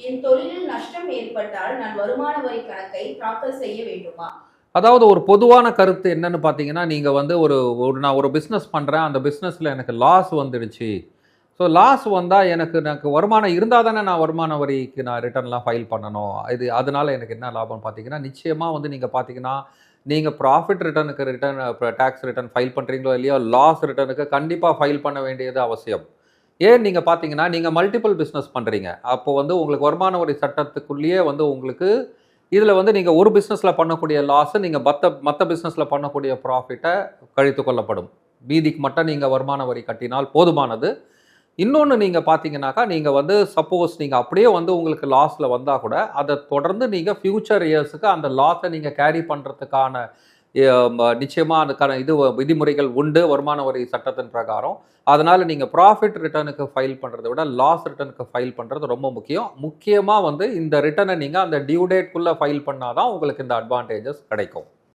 என் தொழிலில் நஷ்டம் ஏற்பட்டால் நான் வருமான வரி கணக்கை தாக்கல் செய்ய வேண்டுமா? அதாவது ஒரு பொதுவான கருத்து என்னன்னு பார்த்தீங்கன்னா, நீங்க வந்து நான் ஒரு பிசினஸ் பண்றேன். அந்த பிசினஸ்ல எனக்கு லாஸ் வந்துடுச்சு. ஸோ லாஸ் வந்தா எனக்கு எனக்கு வருமானம் இருந்தா தானே நான் வருமான வரிக்கு நான் ரிட்டர்ன்லாம் ஃபைல் பண்ணணும். அதனால எனக்கு என்ன லாபம்னு பார்த்தீங்கன்னா, நிச்சயமா வந்து நீங்க பார்த்தீங்கன்னா, நீங்க ப்ராஃபிட் ரிட்டர்னுக்கு டாக்ஸ் ரிட்டர்ன் ஃபைல் பண்றீங்களோ இல்லையோ, லாஸ் ரிட்டர்னுக்கு கண்டிப்பா ஃபைல் பண்ண வேண்டியது அவசியம். ஏன் நீங்க பார்த்தீங்கன்னா, நீங்க மல்டிபிள் பிசினஸ் பண்றீங்க. அப்போ வந்து உங்களுக்கு வருமான வரி சட்டத்துக்குள்ளேயே வந்து உங்களுக்கு இதுல வந்து நீங்க ஒரு பிசினஸ்ல பண்ணக்கூடிய லாஸ் நீங்க மத்த பிசினஸ்ல பண்ணக்கூடிய ப்ராஃபிட்ட கழித்துக் கொள்ளப்படும். மீதிக்கு மட்டும் நீங்க வருமான வரி கட்டினால் போதுமானது. இன்னொன்னு நீங்க பார்த்தீங்கன்னாக்கா, நீங்க வந்து சப்போஸ் நீங்க அப்படியே வந்து உங்களுக்கு லாஸ்ல வந்தா கூட, அத தொடர்ந்து நீங்க ஃபியூச்சர் இயர்ஸ்க்கு அந்த லாஸ நீங்க கேரி பண்றதுக்கான நிச்சயமா அதுக்கான விதிமுறைகள் உண்டு வருமான வரி சட்டத்தின் பிரகாரம். அதனால நீங்க ப்ராஃபிட் ரிட்டர்னுக்கு ஃபைல் பண்றத விட, லாஸ் ரிட்டர்னுக்கு ஃபைல் பண்றது ரொம்ப முக்கியம். முக்கியமா வந்து இந்த ரிட்டர்ன நீங்க அந்த டியூ டேட்க்குள்ள ஃபைல் பண்ணா தான் உங்களுக்கு இந்த அட்வான்டேஜஸ் கிடைக்கும்.